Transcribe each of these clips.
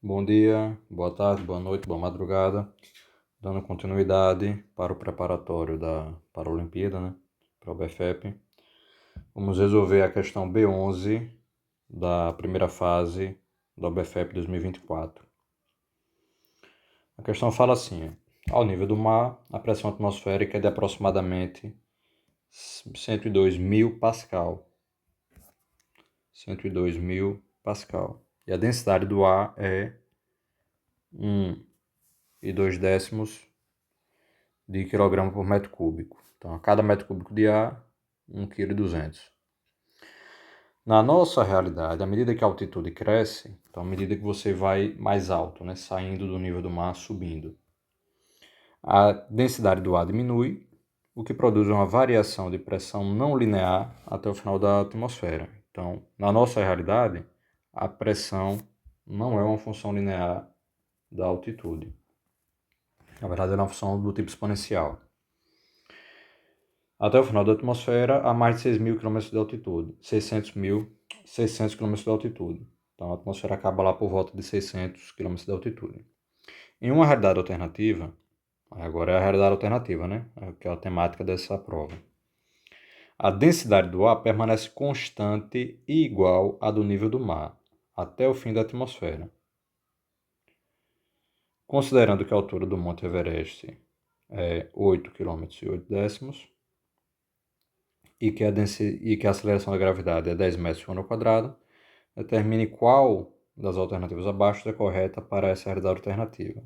Bom dia, boa tarde, boa noite, boa madrugada. Dando continuidade para o preparatório da Paralimpíada, né? Para o BFEP. Vamos resolver a questão B11 da primeira fase do BFEP 2024. A questão fala assim: ao nível do mar, a pressão atmosférica é de aproximadamente 102.000 pascal. 102.000 pascal. E a densidade do ar é 1,2 de quilograma por metro cúbico. Então, a cada metro cúbico de ar, 1,2 kg. Na nossa realidade, à medida que a altitude cresce, então à medida que você vai mais alto, né, saindo do nível do mar, subindo, a densidade do ar diminui, o que produz uma variação de pressão não linear até o final da atmosfera. Então, na nossa realidade, a pressão não é uma função linear da altitude. Na verdade, ela é uma função do tipo exponencial. Até o final da atmosfera, a mais de 6.000 km de altitude. 600 km de altitude. Então a atmosfera acaba lá por volta de 600 km de altitude. Em uma realidade alternativa, agora é a realidade alternativa, né? Que é a temática dessa prova. A densidade do ar permanece constante e igual à do nível do mar, até o fim da atmosfera. Considerando que a altura do Monte Everest é 8 km e 8 décimos, e que a aceleração da gravidade é 10 metros por ano quadrado, determine qual das alternativas abaixo é correta para essa realidade alternativa.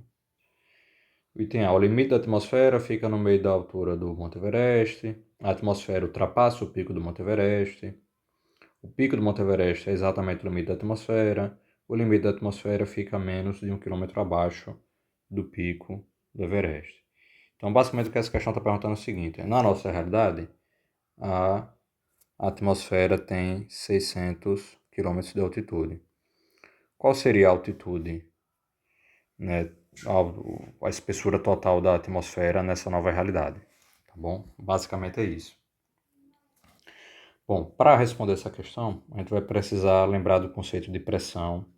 O item A. O limite da atmosfera fica no meio da altura do Monte Everest. A atmosfera ultrapassa o pico do Monte Everest. O pico do Monte Everest é exatamente o limite da atmosfera. O limite da atmosfera fica a menos de 1 km abaixo do pico do Everest. Então, basicamente, o que essa questão está perguntando é o seguinte: na nossa realidade, a atmosfera tem 600 km de altitude. Qual seria a altitude, né, a espessura total da atmosfera nessa nova realidade? Tá bom? Basicamente é isso. Bom, para responder essa questão, a gente vai precisar lembrar do conceito de pressão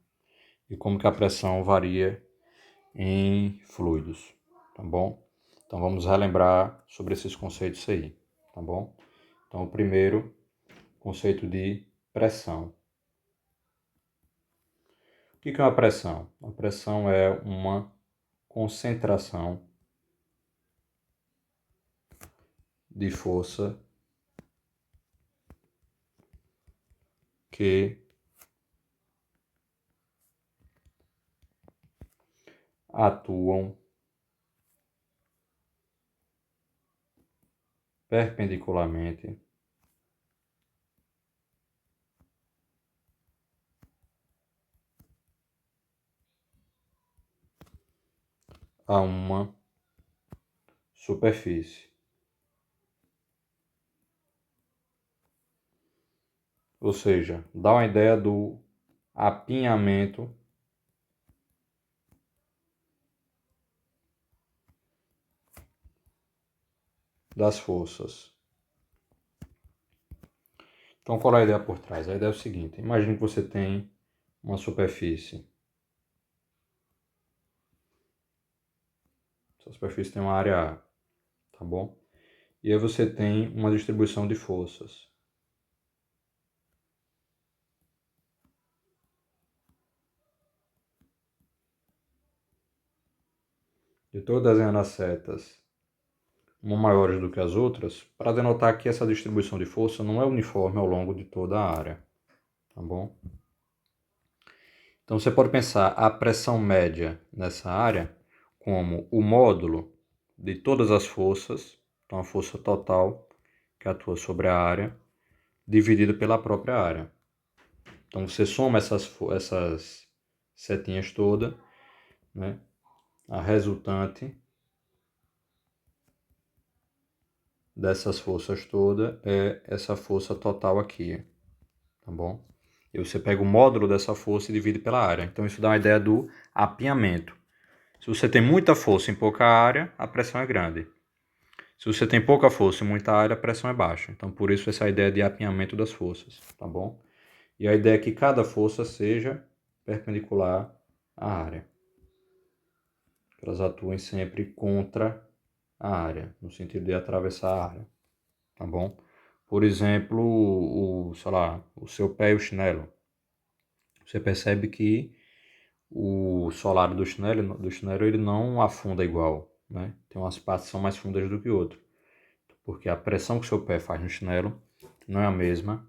e como que a pressão varia em fluidos, tá bom? Então vamos relembrar sobre esses conceitos aí, tá bom? Então o primeiro, conceito de pressão. O que é uma pressão? A pressão é uma concentração de força que atuam perpendicularmente a uma superfície. Ou seja, dá uma ideia do apinhamento das forças. Então, qual é a ideia por trás? A ideia é o seguinte: imagine que você tem uma superfície. Essa superfície tem uma área A, tá bom? E aí você tem uma distribuição de forças. Eu estou desenhando as setas, uma maiores do que as outras, para denotar que essa distribuição de força não é uniforme ao longo de toda a área, tá bom? Então você pode pensar a pressão média nessa área como o módulo de todas as forças, então a força total que atua sobre a área, dividido pela própria área. Então você soma essas setinhas todas, né? A resultante dessas forças todas é essa força total aqui, tá bom? E você pega o módulo dessa força e divide pela área. Então isso dá uma ideia do apinhamento. Se você tem muita força em pouca área, a pressão é grande. Se você tem pouca força em muita área, a pressão é baixa. Então por isso essa ideia de apinhamento das forças, tá bom? E a ideia é que cada força seja perpendicular a área. Elas atuem sempre contra a área, no sentido de atravessar a área, tá bom? Por exemplo, sei lá, o seu pé e o chinelo. Você percebe que o solado do chinelo ele não afunda igual, né? Tem umas partes que são mais fundas do que outras, porque a pressão que o seu pé faz no chinelo não é a mesma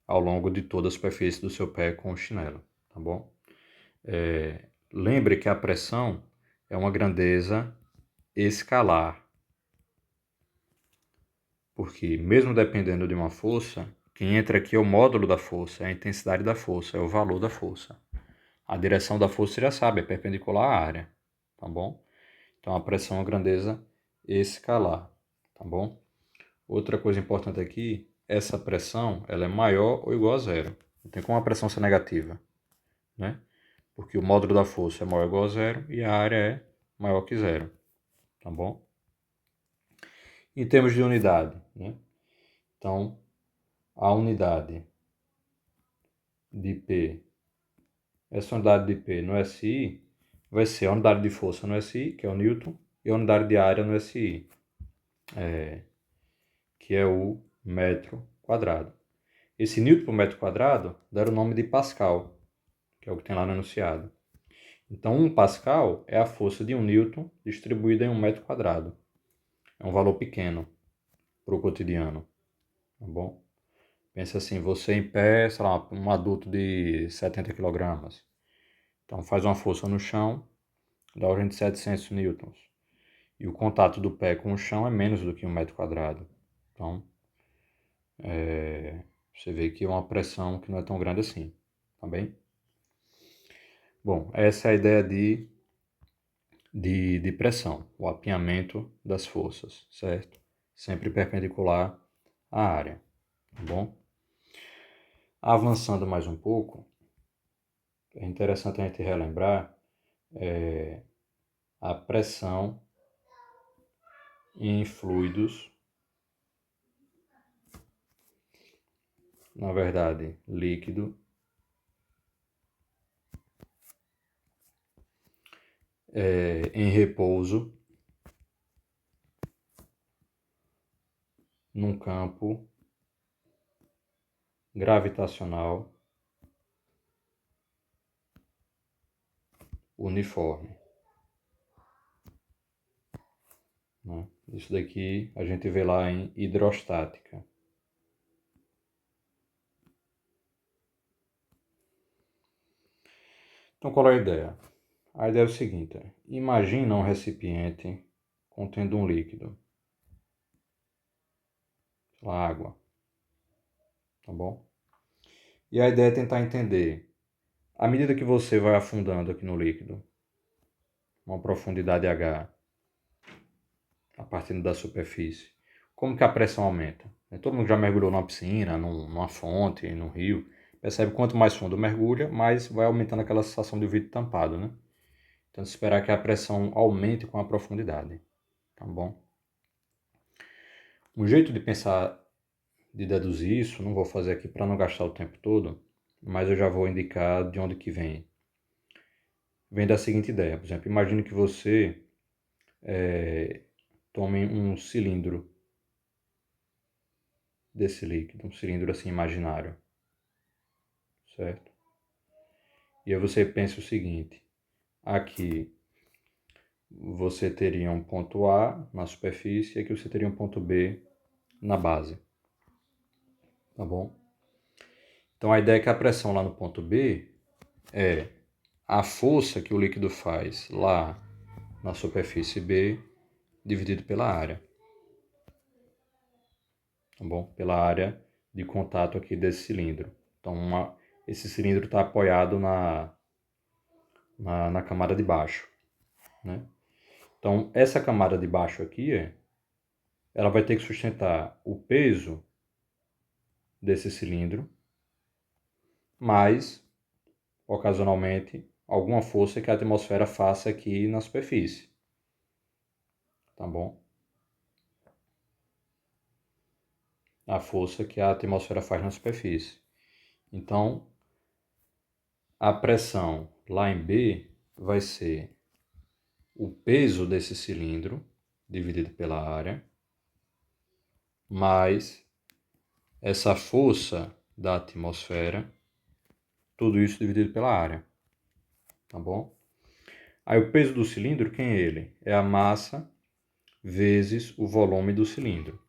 ao longo de toda a superfície do seu pé com o chinelo, tá bom? Lembre que a pressão é uma grandeza escalar, porque mesmo dependendo de uma força, quem entra aqui é o módulo da força, é a intensidade da força, é o valor da força. A direção da força você já sabe, é perpendicular à área, tá bom? Então a pressão é uma grandeza escalar, tá bom? Outra coisa importante aqui, essa pressão ela é maior ou igual a zero. Não tem como a pressão ser negativa, né? Porque o módulo da força é maior ou igual a zero e a área é maior que zero, tá bom? Em termos de unidade, né? Então, a unidade de P, essa unidade de P no SI vai ser a unidade de força no SI, que é o Newton, e a unidade de área no SI, que é o metro quadrado. Esse Newton por metro quadrado dá o nome de Pascal, que é o que tem lá no enunciado. Então, 1 Pascal é a força de 1 Newton distribuída em 1 metro quadrado. É um valor pequeno para o cotidiano, tá bom? Pensa assim, você em pé, sei lá, um adulto de 70 kg. Então, faz uma força no chão, da ordem de 700 newtons. E o contato do pé com o chão é menos do que 1 metro quadrado. Então, você vê que é uma pressão que não é tão grande assim, tá bem? Bom, essa é a ideia de pressão, o apinhamento das forças, certo? Sempre perpendicular à área, tá bom? Avançando mais um pouco, é interessante a gente relembrar a pressão em fluidos, na verdade, líquido, em repouso, num campo gravitacional uniforme, né? Isso daqui a gente vê lá em hidrostática. Então, qual é a ideia? A ideia é o seguinte: imagina um recipiente contendo um líquido, sei lá, água, tá bom? E a ideia é tentar entender, à medida que você vai afundando aqui no líquido, uma profundidade H, a partir da superfície, como que a pressão aumenta? Todo mundo já mergulhou numa piscina, numa fonte, num rio, percebe que quanto mais fundo mergulha, mais vai aumentando aquela sensação de vidro tampado, né? Então, esperar que a pressão aumente com a profundidade, tá bom? Um jeito de pensar, de deduzir isso, não vou fazer aqui para não gastar o tempo todo, mas eu já vou indicar de onde que vem. Vem da seguinte ideia, por exemplo, imagine que você tome um cilindro desse líquido, um cilindro assim imaginário, certo? E aí você pensa o seguinte, aqui você teria um ponto A na superfície e aqui você teria um ponto B na base, tá bom? Então a ideia é que a pressão lá no ponto B é a força que o líquido faz lá na superfície B dividido pela área, tá bom? Pela área de contato aqui desse cilindro. Então esse cilindro está apoiado na camada de baixo, né? Então essa camada de baixo aqui, ela vai ter que sustentar o peso desse cilindro, mais, ocasionalmente, alguma força que a atmosfera faça aqui na superfície, tá bom? A força que a atmosfera faz na superfície. Então, a pressão lá em B vai ser o peso desse cilindro dividido pela área, mais essa força da atmosfera, tudo isso dividido pela área, tá bom? Aí o peso do cilindro, quem é ele? É a massa vezes o volume do cilindro.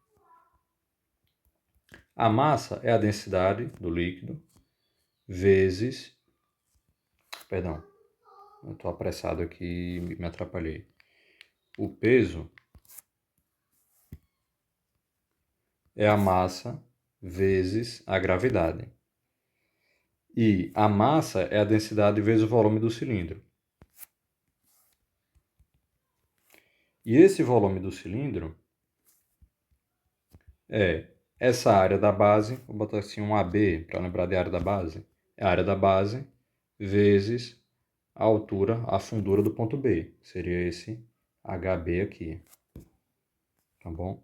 A massa é a densidade do líquido vezes... Perdão, eu estou apressado aqui e me atrapalhei. O peso é a massa vezes a gravidade. E a massa é a densidade vezes o volume do cilindro. E esse volume do cilindro é essa área da base, vou botar assim um AB para lembrar de área da base. É a área da base vezes a altura, a fundura do ponto B. Seria esse HB aqui. Tá bom?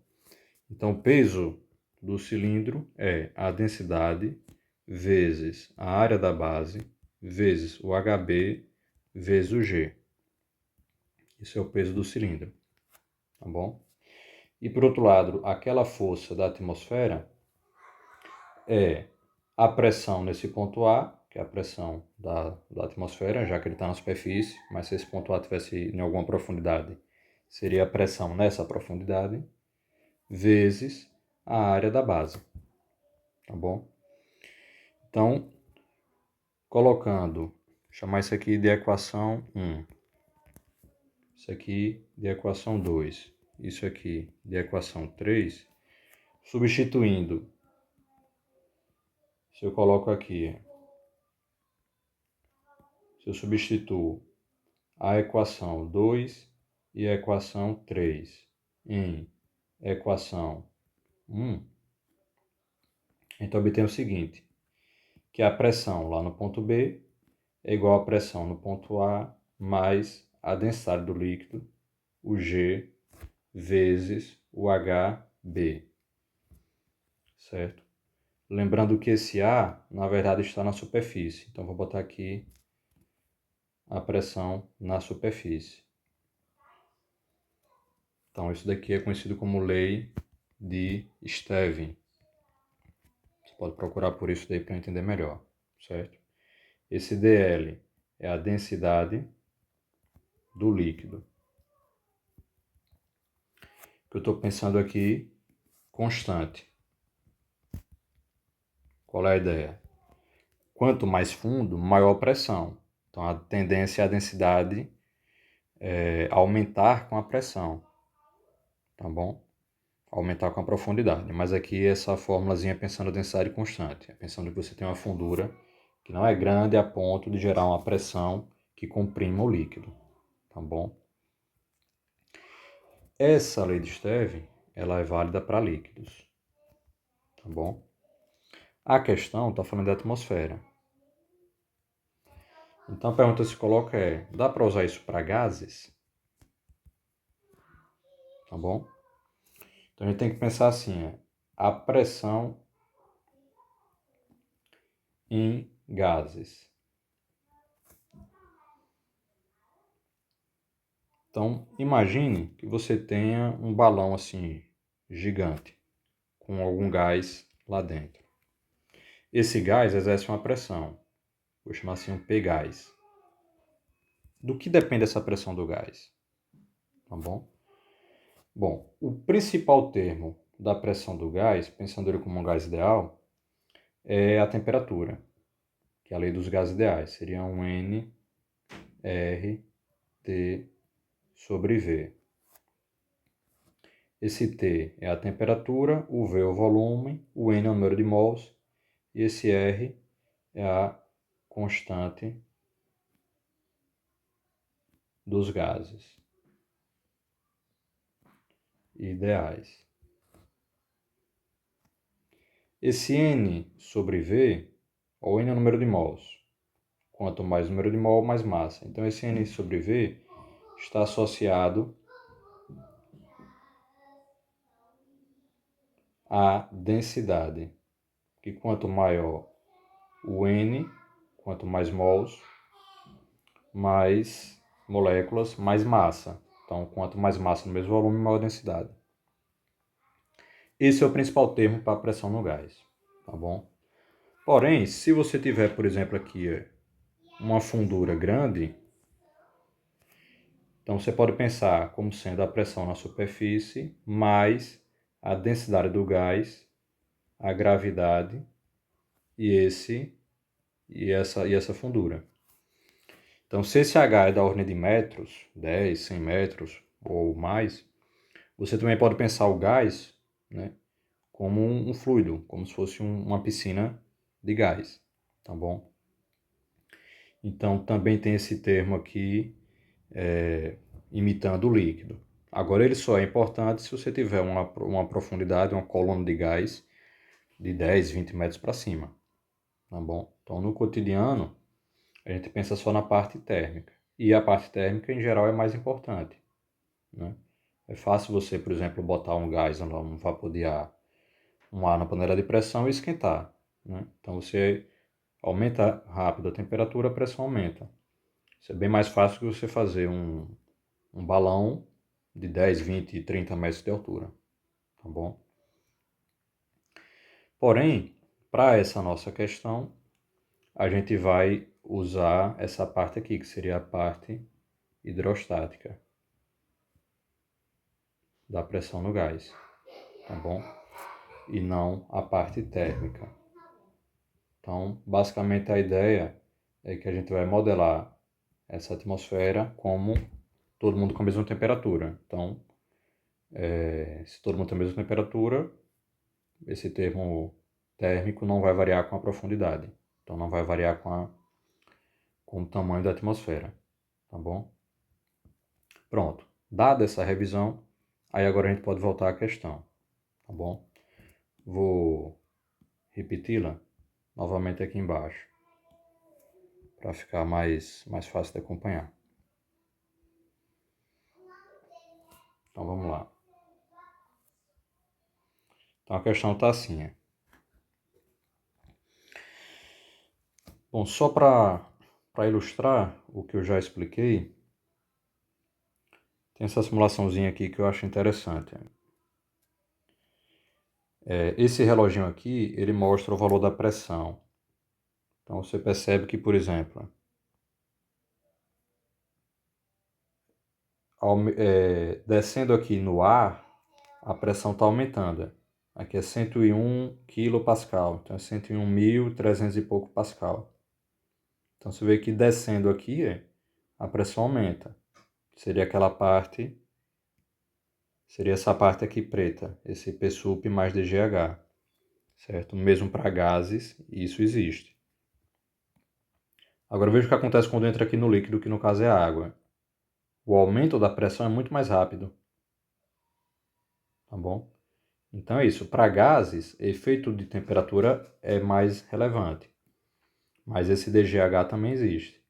Então, o peso do cilindro é a densidade vezes a área da base vezes o HB vezes o G. Esse é o peso do cilindro. Tá bom? E por outro lado, aquela força da atmosfera é a pressão nesse ponto A, que é a pressão da atmosfera, já que ele está na superfície, mas se esse ponto A tivesse em alguma profundidade, seria a pressão nessa profundidade, vezes a área da base. Tá bom? Então, colocando, chamar isso aqui de equação 1, isso aqui de equação 2, isso aqui de equação 3, substituindo, se eu coloco aqui, se eu substituo a equação 2 e a equação 3 em equação 1, então obtém o seguinte, que a pressão lá no ponto B é igual à pressão no ponto A mais a densidade do líquido, o G, vezes o HB, certo? Lembrando que esse A, na verdade, está na superfície. Então, vou botar aqui a pressão na superfície. Então, isso daqui é conhecido como lei de Stevin. Você pode procurar por isso daí para entender melhor, certo? Esse dL é a densidade do líquido. O que eu estou pensando aqui, constante. Qual é a ideia? Quanto mais fundo, maior pressão. Então, a tendência é a densidade aumentar com a pressão, tá bom? Aumentar com a profundidade. Mas aqui essa formulazinha é pensando em densidade constante. É pensando que você tem uma fundura que não é grande a ponto de gerar uma pressão que comprima o líquido, tá bom? Essa lei de Stevin, ela é válida para líquidos, tá bom? A questão está falando da atmosfera. Então a pergunta que se coloca é, dá para usar isso para gases? Tá bom? Então a gente tem que pensar assim, a pressão em gases. Então, imagine que você tenha um balão assim, gigante, com algum gás lá dentro. Esse gás exerce uma pressão, vou chamar assim um P-gás. Do que depende essa pressão do gás? Tá bom? Bom, o principal termo da pressão do gás, pensando ele como um gás ideal, é a temperatura, que é a lei dos gases ideais. Seria um N, R, T sobre V. Esse T é a temperatura, o V é o volume, o N é o número de mols e esse R é a constante dos gases ideais. Esse N sobre V, o N é o número de mols. Quanto mais número de mol, mais massa. Então, esse N sobre V está associado à densidade, que quanto maior o N, Quanto mais mols, mais moléculas, mais massa. Então, quanto mais massa no mesmo volume, maior densidade. Esse é o principal termo para a pressão no gás, tá bom? Porém, se você tiver, por exemplo, aqui uma fundura grande, então você pode pensar como sendo a pressão na superfície mais a densidade do gás, a gravidade e essa fundura. Então, se esse H é da ordem de metros, 10, 100 metros ou mais, você também pode pensar o gás, né, como um fluido, como se fosse uma piscina de gás, tá bom? Então, também tem esse termo aqui, imitando o líquido. Agora, ele só é importante se você tiver uma profundidade, uma coluna de gás de 10, 20 metros para cima, tá bom? Então, no cotidiano, a gente pensa só na parte térmica. E a parte térmica, em geral, é mais importante, né? É fácil você, por exemplo, botar um gás, um vapor de ar, um ar na panela de pressão e esquentar, né? Então, você aumenta rápido a temperatura, a pressão aumenta. Isso é bem mais fácil que você fazer um balão de 10, 20, 30 metros de altura, tá bom? Porém, para essa nossa questão, a gente vai usar essa parte aqui, que seria a parte hidrostática da pressão no gás, tá bom? E não a parte térmica. Então, basicamente a ideia é que a gente vai modelar essa atmosfera como todo mundo com a mesma temperatura. Então, se todo mundo tem a mesma temperatura, esse termo térmico não vai variar com a profundidade. Então, não vai variar com o tamanho da atmosfera, tá bom? Pronto. Dada essa revisão, aí agora a gente pode voltar à questão, tá bom? Vou repeti-la novamente aqui embaixo, para ficar mais fácil de acompanhar. Então vamos lá. Então a questão está assim. Bom, só para ilustrar o que eu já expliquei, tem essa simulaçãozinha aqui que eu acho interessante. Esse reloginho aqui, ele mostra o valor da pressão. Então você percebe que, por exemplo, descendo aqui no ar, a pressão está aumentando. Aqui é 101 kPa, então é 101.300 e pouco Pascal. Então você vê que descendo aqui, a pressão aumenta. Seria essa parte aqui preta, esse P-sup mais DGH, certo? Mesmo para gases, isso existe. Agora veja o que acontece quando entra aqui no líquido, que no caso é a água. O aumento da pressão é muito mais rápido, tá bom? Então é isso. Para gases, efeito de temperatura é mais relevante, mas esse DGH também existe.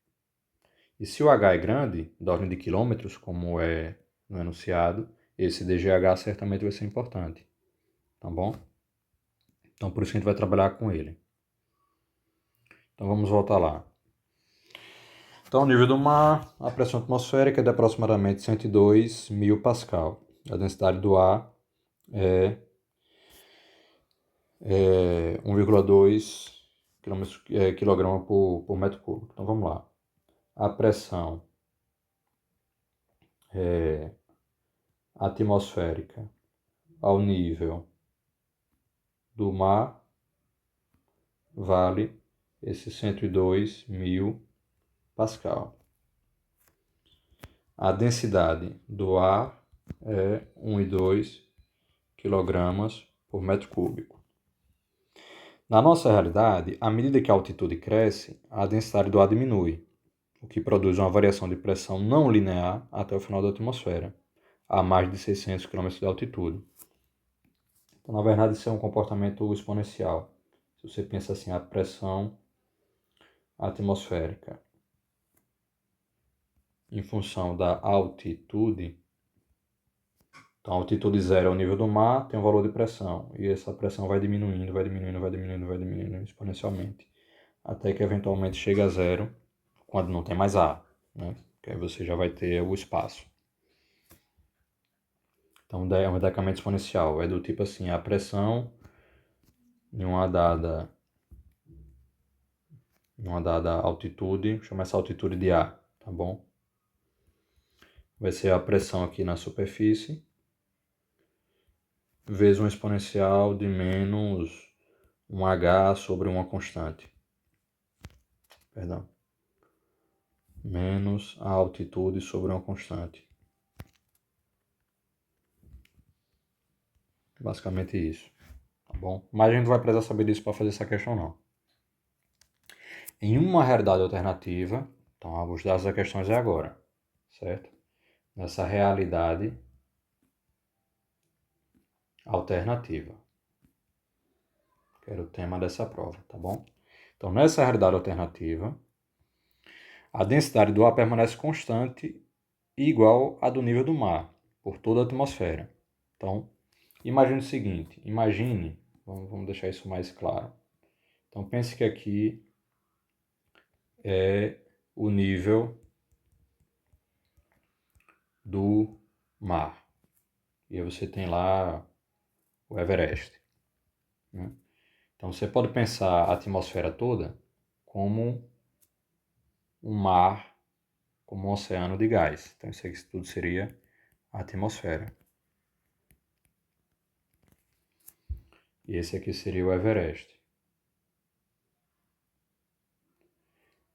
E se o H é grande, da ordem de quilômetros, como é no enunciado, esse DGH certamente vai ser importante, tá bom? Então por isso que a gente vai trabalhar com ele. Então vamos voltar lá. Então, o nível do mar, a pressão atmosférica é de aproximadamente 102 mil Pascal. A densidade do ar é 1,2 kg por metro cúbico. Então vamos lá. A pressão atmosférica ao nível do mar vale esses 102 mil Pascal. A densidade do ar é 1,2 kg por metro cúbico. Na nossa realidade, à medida que a altitude cresce, a densidade do ar diminui, o que produz uma variação de pressão não linear até o final da atmosfera, a mais de 600 km de altitude. Então, na verdade, isso é um comportamento exponencial. Se você pensa assim, a pressão atmosférica em função da altitude, então a altitude zero é o nível do mar, tem um valor de pressão, e essa pressão vai diminuindo exponencialmente, até que eventualmente chega a zero quando não tem mais ar, né? Que aí você já vai ter o espaço. Então é um decamento exponencial, é do tipo assim, a pressão em uma dada altitude, chama essa altitude de A, tá bom? Vai ser a pressão aqui na superfície, vezes um exponencial de menos um H sobre uma constante. Perdão. Menos a altitude sobre uma constante. Basicamente isso, tá bom? Mas a gente não vai precisar saber disso para fazer essa questão, não. Em uma realidade alternativa, então os dados da questão é agora, certo? Nessa realidade alternativa, que era o tema dessa prova, tá bom? Então, nessa realidade alternativa, a densidade do ar permanece constante e igual à do nível do mar, por toda a atmosfera. Então, imagine o seguinte, vamos deixar isso mais claro. Então, pense que aqui é o nível do mar. E aí você tem lá o Everest, né? Então, você pode pensar a atmosfera toda como um mar, como um oceano de gás. Então, isso aqui tudo seria a atmosfera. E esse aqui seria o Everest.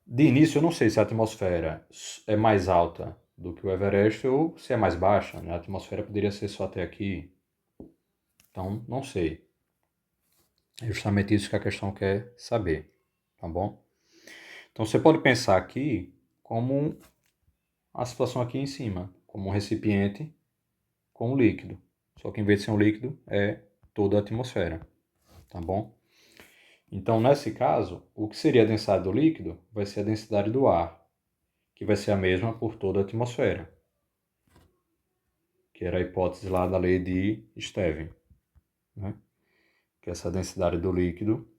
De início, eu não sei se a atmosfera é mais alta do que o Everest ou se é mais baixa, né? A atmosfera poderia ser só até aqui. Então, não sei. É justamente isso que a questão quer saber, tá bom? Então, você pode pensar aqui como a situação aqui em cima, como um recipiente com um líquido. Só que em vez de ser um líquido, é toda a atmosfera, tá bom? Então, nesse caso, o que seria a densidade do líquido vai ser a densidade do ar, que vai ser a mesma por toda a atmosfera, que era a hipótese lá da lei de Stevin, né? Que essa densidade do líquido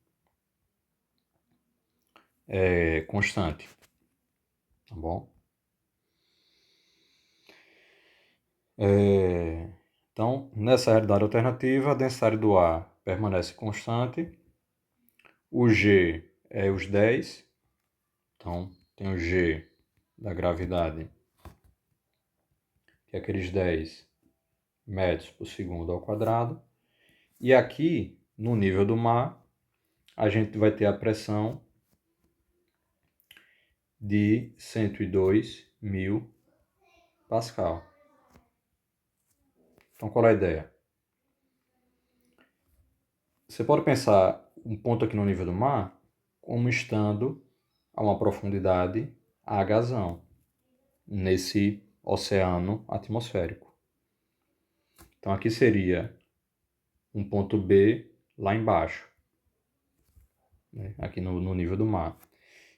é constante, tá bom? Então, nessa realidade alternativa, a densidade do ar permanece constante, o G é os 10, então tem o G da gravidade, que é aqueles 10 metros por segundo ao quadrado, e aqui, no nível do mar, a gente vai ter a pressão de 102.000 Pascal. Então, qual é a ideia? Você pode pensar um ponto aqui no nível do mar como estando a uma profundidade Hzão, nesse oceano atmosférico. Então, aqui seria um ponto B lá embaixo, né? Aqui no nível do mar.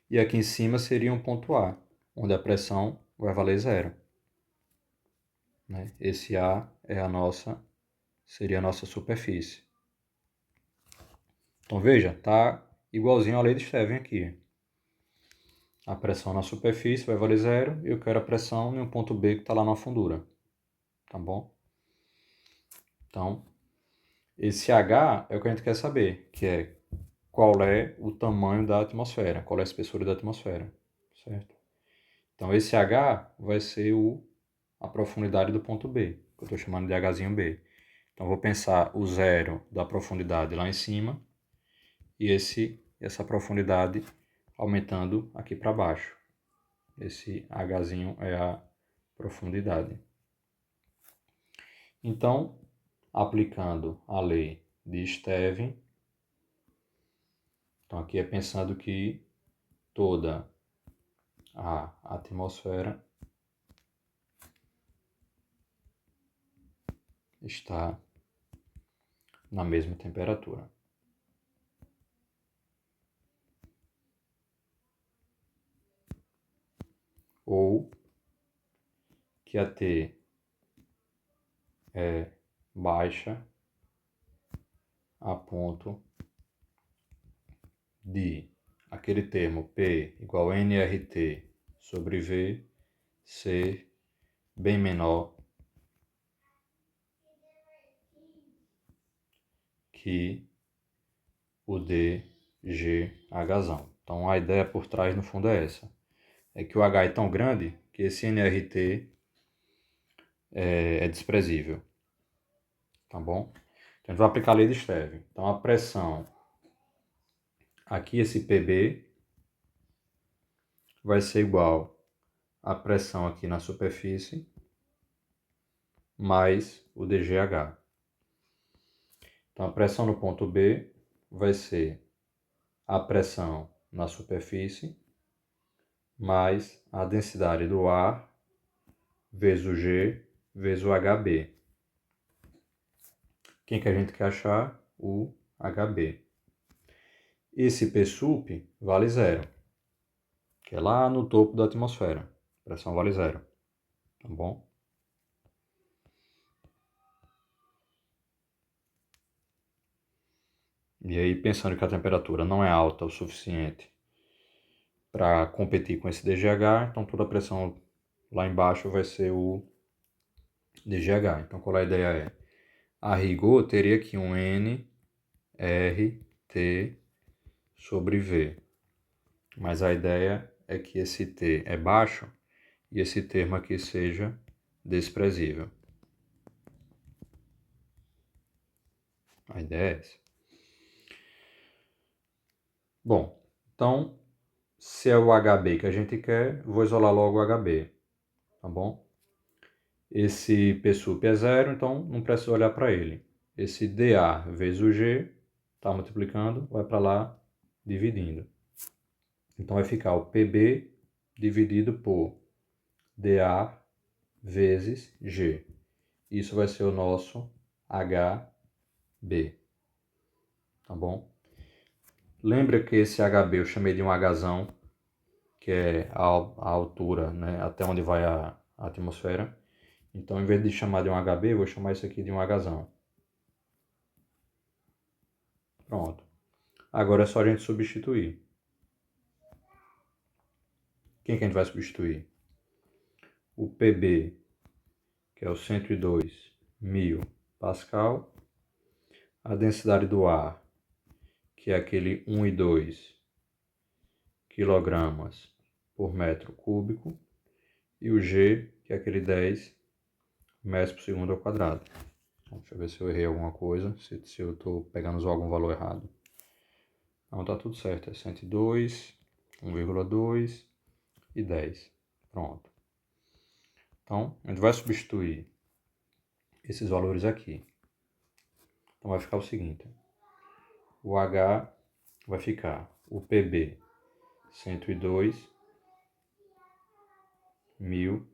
E aqui em cima seria um ponto A, onde a pressão vai valer zero, né? Esse A seria a nossa superfície. Então veja, tá igualzinho à lei de Stevin aqui. A pressão na superfície vai valer zero e eu quero a pressão em um ponto B que está lá na fundura, tá bom? Então, esse H é o que a gente quer saber, que é qual é o tamanho da atmosfera, qual é a espessura da atmosfera, certo? Então, esse H vai ser a profundidade do ponto B, que eu estou chamando de Hzinho B. Então, vou pensar o zero da profundidade lá em cima e essa profundidade aumentando aqui para baixo. Esse Hzinho é a profundidade. Então, aplicando a lei de Stevin, então aqui é pensando que toda a atmosfera está na mesma temperatura. Ou que a T é baixa a ponto de aquele termo P igual a nRT sobre V ser bem menor que o dGh. Então a ideia por trás no fundo é essa. É que o H é tão grande que esse nRT é desprezível. Tá bom? Então a gente vai aplicar a lei de Stevin. Então a pressão, aqui esse PB vai ser igual à pressão aqui na superfície mais o dGh. Então a pressão no ponto B vai ser a pressão na superfície mais a densidade do ar vezes o G vezes o HB. Quem que a gente quer achar? O HB. Esse P sup vale zero, que é lá no topo da atmosfera. A pressão vale zero. Tá bom? E aí, pensando que a temperatura não é alta o suficiente para competir com esse dGh, então toda a pressão lá embaixo vai ser o dGh. Então, qual é a ideia é? A rigor, teria aqui um nRT sobre V. Mas a ideia é que esse T é baixo e esse termo aqui seja desprezível. A ideia é essa. Bom, então, se é o HB que a gente quer, vou isolar logo o HB, tá bom? Esse P sup é zero, então não precisa olhar para ele. Esse dA vezes o G, está multiplicando, vai para lá, dividindo. Então vai ficar o PB dividido por dA vezes G. Isso vai ser o nosso HB. Tá bom? Lembra que esse HB eu chamei de um Hzão, que é a altura, né, até onde vai a atmosfera. Então, em vez de chamar de um HB, eu vou chamar isso aqui de um Hzão. Pronto. Agora é só a gente substituir. Quem que a gente vai substituir? O PB, que é o 102.000 Pascal. A densidade do ar, que é aquele 1,2 kg por metro cúbico. E o G, que é aquele 10 metros por segundo ao quadrado. Então, deixa eu ver se eu errei alguma coisa, se eu estou pegando algum valor errado. Não, tá tudo certo. É 102, 1,2 e 10. Pronto. Então, a gente vai substituir esses valores aqui. Então, vai ficar o seguinte. O H vai ficar o PB 102.000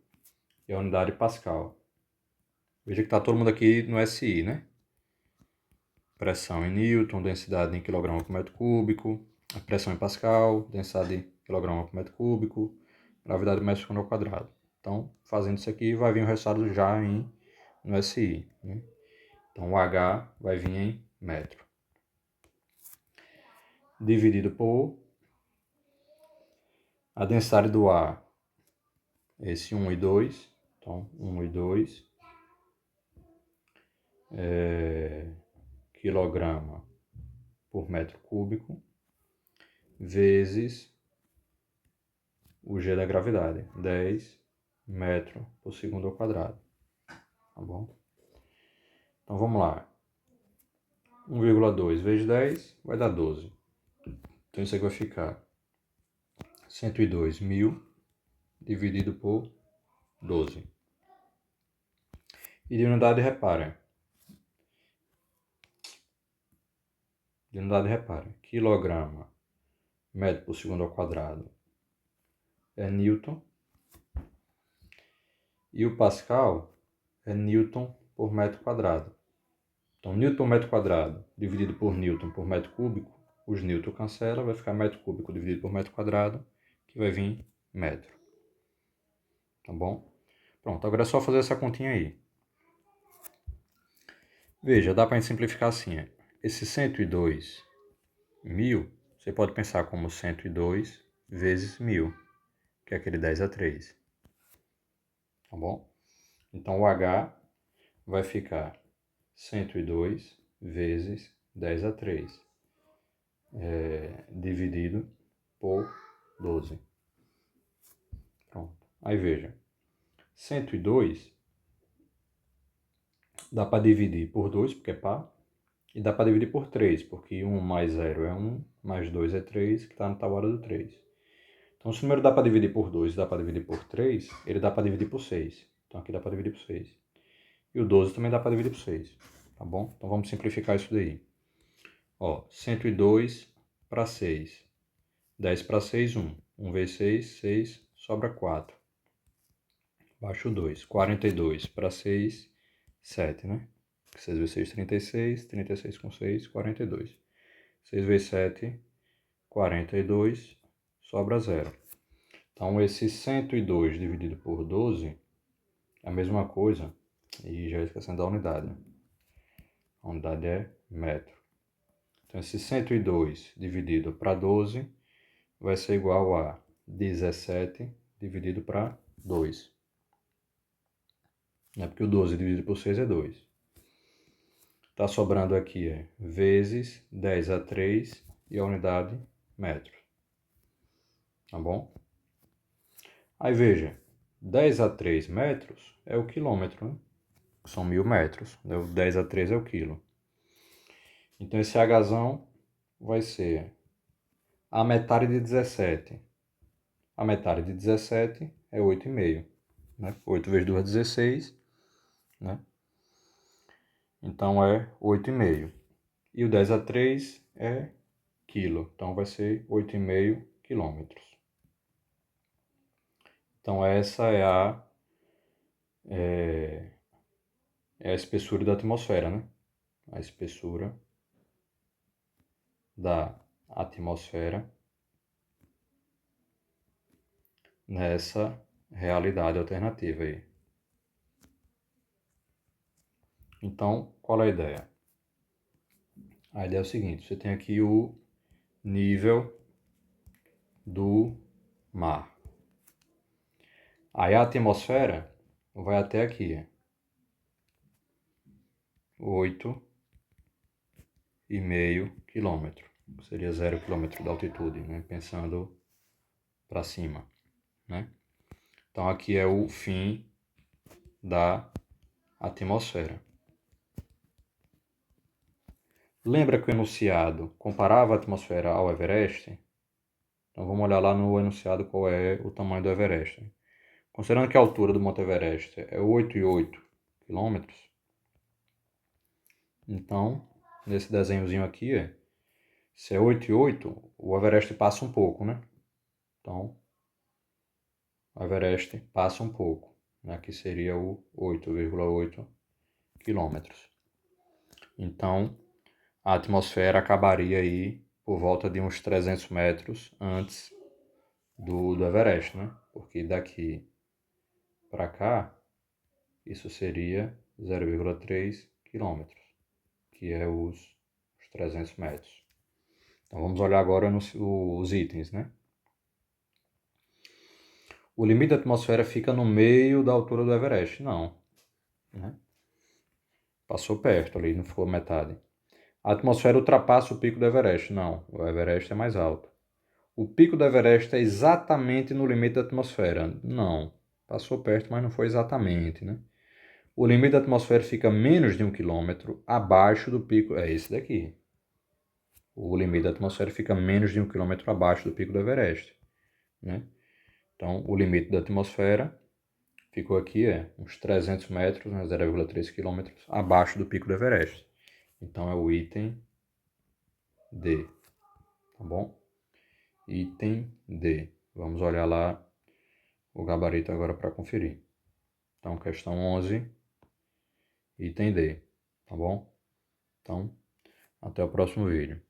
e a unidade Pascal. Veja que está todo mundo aqui no SI, né? Pressão em Newton, densidade em quilograma por metro cúbico, a pressão em Pascal, densidade em quilograma por metro cúbico, gravidade metro segundo ao quadrado. Então, fazendo isso aqui, vai vir o resultado já no SI. Né? Então, o H vai vir em metro. Dividido por a densidade do ar, esse 1 e 2. Então, 1 e 2 quilograma por metro cúbico, vezes o G da gravidade, 10 metros por segundo ao quadrado. Tá bom? Então vamos lá. 1,2 vezes 10 vai dar 12. Então isso aqui vai ficar 102.000 dividido por 12. E de unidade repara. Quilograma metro por segundo ao quadrado é Newton. E o Pascal é Newton por metro quadrado. Então, Newton por metro quadrado dividido por Newton por metro cúbico, os Newton cancela, vai ficar metro cúbico dividido por metro quadrado, que vai vir metro. Tá bom? Pronto, agora é só fazer essa continha aí. Veja, dá para a gente simplificar assim. Esse 102.000, você pode pensar como 102 vezes 1000, que é aquele 10 a 3. Tá bom? Então o H vai ficar 102 vezes 10 a 3, dividido por 12. Pronto. Aí veja, 102 dá para dividir por 2, porque é par, e dá para dividir por 3, porque 1 mais 0 é 1, mais 2 é 3, que está na tabuada do 3. Então, se o número dá para dividir por 2 e dá para dividir por 3, ele dá para dividir por 6. Então, aqui dá para dividir por 6. E o 12 também dá para dividir por 6. Tá bom? Então, vamos simplificar isso daí. Ó, 102 para 6. 10 para 6, 1. 1 vezes 6, 6, sobra 4. Baixo 2. 42 para 6, 7, né? 6 vezes 6, 36. 36 com 6, 42. 6 vezes 7, 42. Sobra 0. Então, esse 102 dividido por 12 é a mesma coisa. E já esquecendo da unidade. A unidade é metro. Então, esse 102 dividido para 12 vai ser igual a 17 dividido para 2. Né? Porque o 12 dividido por 6 é 2. Está sobrando aqui vezes 10 a 3 e a unidade metro. Tá bom? Aí veja, 10 a 3 metros é o quilômetro, né? São 1000 metros. Né? 10 a 3 é o quilo. Então esse Hzão vai ser a metade de 17. A metade de 17 é 8,5. Né? 8 vezes 2 é 16. Né? Então é 8,5. E o 10 a 3 é quilo. Então vai ser 8,5 quilômetros. Então essa é a espessura da atmosfera, né? A espessura da atmosfera nessa realidade alternativa aí. Então, qual é a ideia? A ideia é o seguinte, você tem aqui o nível do mar. Aí a atmosfera vai até aqui, 8,5 quilômetros. Seria 0 quilômetro de altitude, né? Pensando para cima, né? Então aqui é o fim da atmosfera. Lembra que o enunciado comparava a atmosfera ao Everest? Então vamos olhar lá no enunciado qual é o tamanho do Everest. Considerando que a altura do Monte Everest é 8,8 km, então, nesse desenhozinho aqui, se é 8,8, o Everest passa um pouco, né? Então, o Everest passa um pouco. Aqui seria o 8,8 km. Então, a atmosfera acabaria aí por volta de uns 300 metros antes do Everest, né? Porque daqui para cá, isso seria 0,3 quilômetros, que é os 300 metros. Então vamos olhar agora os itens, né? O limite da atmosfera fica no meio da altura do Everest? Não. Né? Passou perto ali, não ficou metade. A atmosfera ultrapassa o pico do Everest? Não, o Everest é mais alto. O pico do Everest é exatamente no limite da atmosfera? Não. Passou perto, mas não foi exatamente, né? O limite da atmosfera fica menos de 1 quilômetro abaixo do pico. É esse daqui. O limite da atmosfera fica menos de 1 quilômetro abaixo do pico do Everest. Né? Então, o limite da atmosfera ficou aqui, uns 300 metros, 0,3 quilômetros abaixo do pico do Everest. Então, é o item D. Tá bom? Item D. Vamos olhar lá o gabarito agora para conferir. Então, questão 11, item D. Tá bom? Então, até o próximo vídeo.